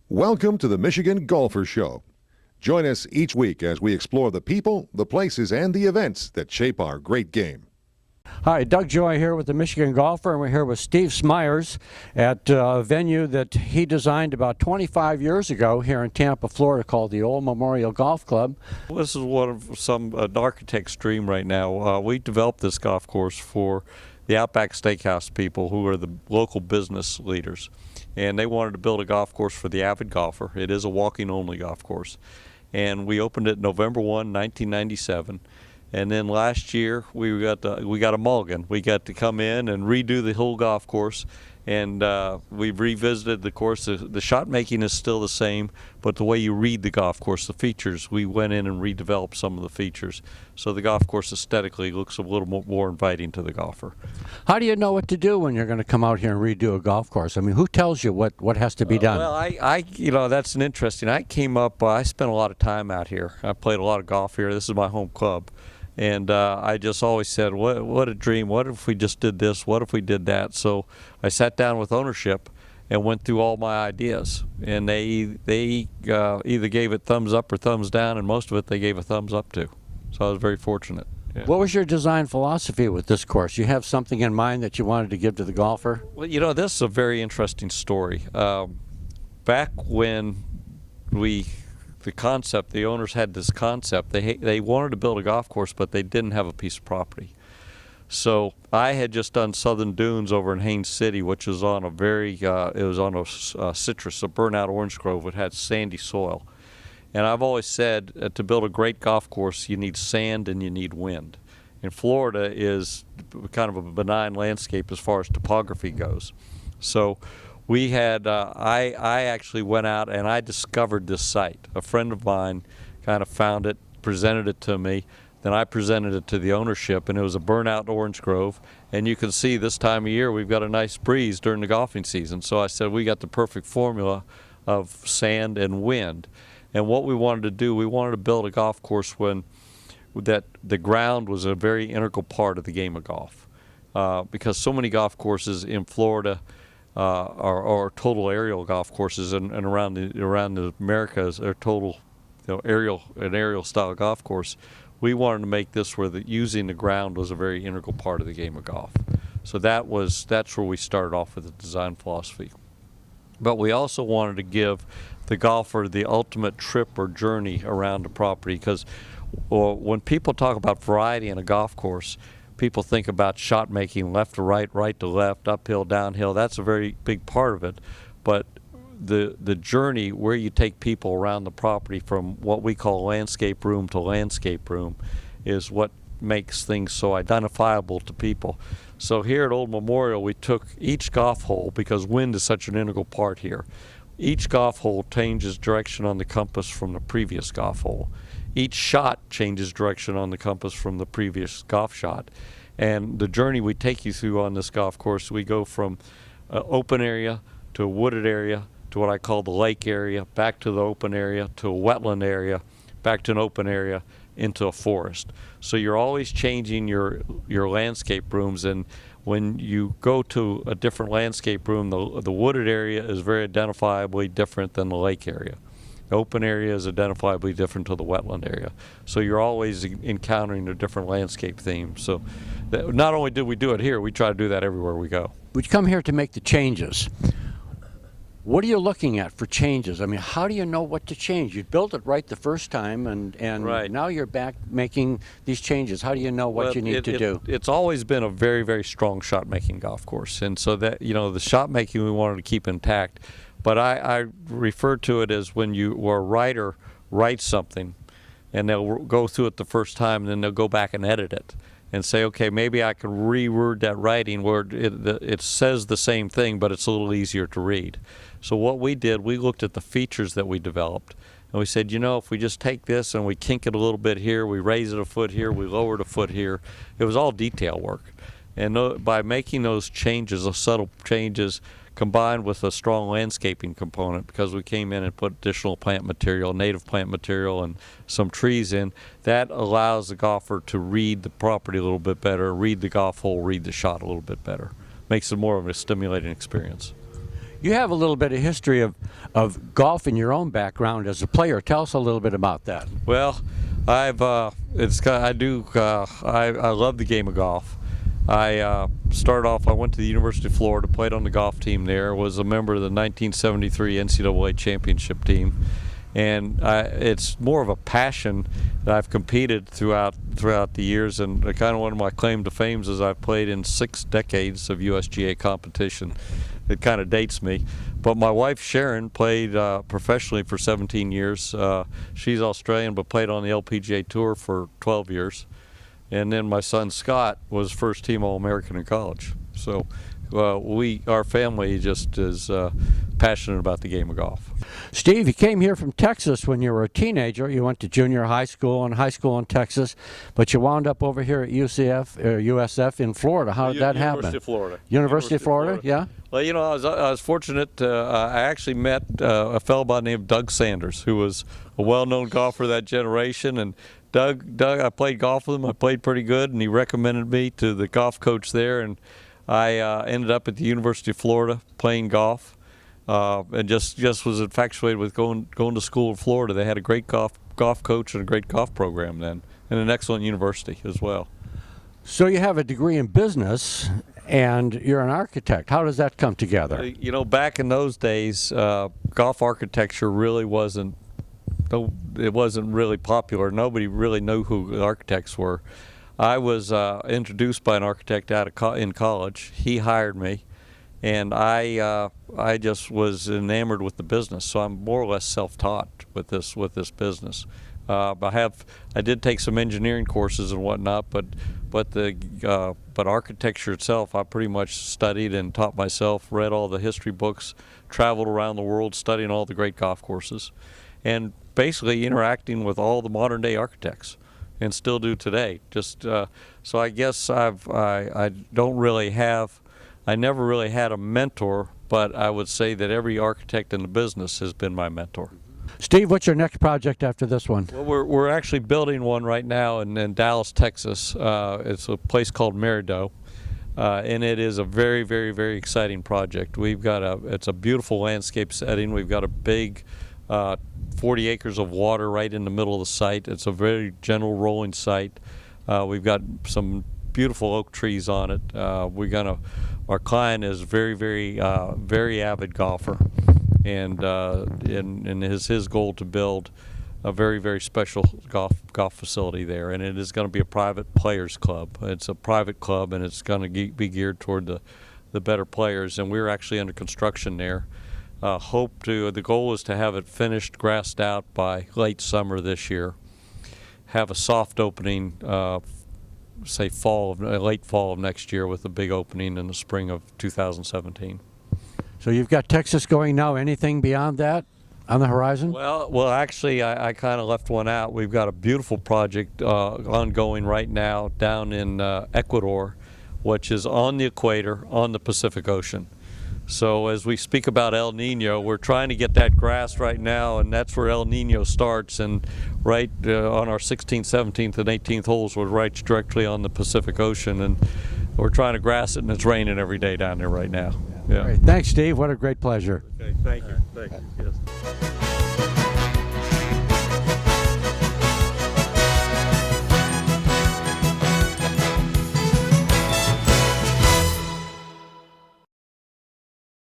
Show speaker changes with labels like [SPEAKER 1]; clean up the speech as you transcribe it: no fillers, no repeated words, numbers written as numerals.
[SPEAKER 1] Welcome to the Michigan Golfer Show. Join us each week as we explore the people, the places, and the events that shape our great game.
[SPEAKER 2] Hi, Doug Joy here with the Michigan Golfer, and we're here with Steve Smyers at a venue that he designed about 25 years ago here in Tampa, Florida, called the Old Memorial Golf Club.
[SPEAKER 3] This is one of an architect's dream right now. We developed this golf course for the Outback Steakhouse people who are the local business leaders. And they wanted to build a golf course for the avid golfer. It is a walking-only golf course. And we opened it November 1, 1997. And then last year we got a mulligan. We got to come in and redo the whole golf course. And we've revisited the course. The shot making is still the same, but the way you read the golf course, the features, we went in and redeveloped some of the features. So the golf course aesthetically looks a little more inviting to the golfer.
[SPEAKER 2] How do you know what to do when you're going to come out here and redo a golf course? I mean, who tells you what has to be done?
[SPEAKER 3] Well, that's an interesting. I came up, I spent a lot of time out here. I played a lot of golf here. This is my home club. And I just always said, what a dream. What if we just did this? What if we did that? So I sat down with ownership and went through all my ideas. And they either gave it thumbs up or thumbs down, and most of it they gave a thumbs up to. So I was very fortunate. Yeah.
[SPEAKER 2] What was your design philosophy with this course? You have something in mind that you wanted to give to the golfer?
[SPEAKER 3] Well, this is a very interesting story. Back when the owners had this concept, they wanted to build a golf course, but they didn't have a piece of property. So I had just done Southern Dunes over in Haines City, which was on it was on a citrus, a burnout orange grove. It had sandy soil. And I've always said to build a great golf course, you need sand and you need wind. And Florida is kind of a benign landscape as far as topography goes. So we had, I actually went out and I discovered this site. A friend of mine kind of found it, presented it to me. Then I presented it to the ownership, and it was a burnout orange grove. And you can see this time of year we've got a nice breeze during the golfing season. So I said we got the perfect formula of sand and wind. And what we wanted to do, we wanted to build a golf course that the ground was a very integral part of the game of golf. Because so many golf courses in Florida are total aerial golf courses, and around the Americas are total aerial style golf course. We wanted to make this where using the ground was a very integral part of the game of golf. So that's where we started off with the design philosophy. But we also wanted to give the golfer the ultimate trip or journey around the property, because when people talk about variety in a golf course, people think about shot making, left to right, right to left, uphill, downhill. That's a very big part of it. But the journey where you take people around the property from what we call landscape room to landscape room is what makes things so identifiable to people. So here at Old Memorial, we took each golf hole, because wind is such an integral part here. Each golf hole changes direction on the compass from the previous golf hole. Each shot changes direction on the compass from the previous golf shot. And the journey we take you through on this golf course, we go from an open area to a wooded area to what I call the lake area, back to the open area to a wetland area, back to an open area, into a forest. So you're always changing your landscape rooms, and when you go to a different landscape room, the wooded area is very identifiably different than the lake area. The open area is identifiably different to the wetland area. So you're always encountering a different landscape theme. So not only did we do it here, we try to do that everywhere we go.
[SPEAKER 2] We come here to make the changes. What are you looking at for changes? I mean, how do you know what to change? You built it right the first time, and
[SPEAKER 3] right.
[SPEAKER 2] Now you're back making these changes. How do you know what you need to do?
[SPEAKER 3] It's always been a very, very strong shot-making golf course. And so that, the shot-making we wanted to keep intact. But I refer to it as when a writer writes something, and they'll go through it the first time, and then they'll go back and edit it and say, okay, maybe I can reword that writing where it says the same thing, but it's a little easier to read. So what we did, we looked at the features that we developed, and we said, if we just take this and we kink it a little bit here, we raise it a foot here, we lower it a foot here, it was all detail work. And by making those changes, those subtle changes, combined with a strong landscaping component, because we came in and put additional plant material, native plant material, and some trees in, that allows the golfer to read the property a little bit better, read the golf hole, read the shot a little bit better. Makes it more of a stimulating experience.
[SPEAKER 2] You have a little bit of history of golf in your own background as a player. Tell us a little bit about that.
[SPEAKER 3] Well, I love the game of golf. I started off, I went to the University of Florida, played on the golf team there, was a member of the 1973 NCAA championship team. And it's more of a passion that I've competed throughout the years, and kind of one of my claim to fame is I've played in 6 decades of USGA competition. It kind of dates me. But my wife Sharon played professionally for 17 years. She's Australian but played on the LPGA Tour for 12 years. And then my son Scott was first team All-American in college. So our family just is passionate about the game of golf.
[SPEAKER 2] Steve, you came here from Texas when you were a teenager. You went to junior high school and high school in Texas, but you wound up over here at USF in Florida. How did that happen?
[SPEAKER 3] University of Florida.
[SPEAKER 2] University of Florida, yeah?
[SPEAKER 3] Well, you know, I was fortunate. I actually met a fellow by the name of Doug Sanders, who was a well-known golfer of that generation. And Doug, I played golf with him. I played pretty good, and he recommended me to the golf coach there. And I ended up at the University of Florida playing golf, and just was infatuated with going to school in Florida. They had a great golf coach and a great golf program then, and an excellent university as well.
[SPEAKER 2] So you have a degree in business, and you're an architect. How does that come together?
[SPEAKER 3] You know, back in those days, golf architecture really wasn't really popular. Nobody really knew who the architects were. I was introduced by an architect in college. He hired me, and I just was enamored with the business. So I'm more or less self-taught with this business. I did take some engineering courses and whatnot, but architecture itself, I pretty much studied and taught myself. Read all the history books, traveled around the world, studying all the great golf courses, and basically interacting with all the modern day architects. And still do today. So I guess I never really had a mentor, but I would say that every architect in the business has been my mentor.
[SPEAKER 2] Steve, what's your next project after this one?
[SPEAKER 3] Well, we're actually building one right now in Dallas, Texas. It's a place called Merido, and it is a very, very, very exciting project. It's a beautiful landscape setting. We've got a big 40 acres of water right in the middle of the site. It's a very gentle rolling site. We've got some beautiful oak trees on it. Our client is very, very, very avid golfer, and his goal to build a very, very special golf facility there. And it is going to be a private players club. It's a private club, and it's going to be geared toward the better players. And we're actually under construction there. The goal is to have it finished, grassed out by late summer this year. Have a soft opening, say late fall of next year, with a big opening in the spring of 2017.
[SPEAKER 2] So you've got Texas going now. Anything beyond that on the horizon?
[SPEAKER 3] Well, actually, I kind of left one out. We've got a beautiful project ongoing right now down in Ecuador, which is on the equator, on the Pacific Ocean. So as we speak about El Nino, we're trying to get that grass right now, and that's where El Nino starts. And right on our 16th, 17th, and 18th holes, we're right directly on the Pacific Ocean, and we're trying to grass it, and it's raining every day down there right now. Yeah.
[SPEAKER 2] Great. Thanks, Steve. What a great pleasure.
[SPEAKER 3] Okay, thank you. Thank you. Yes.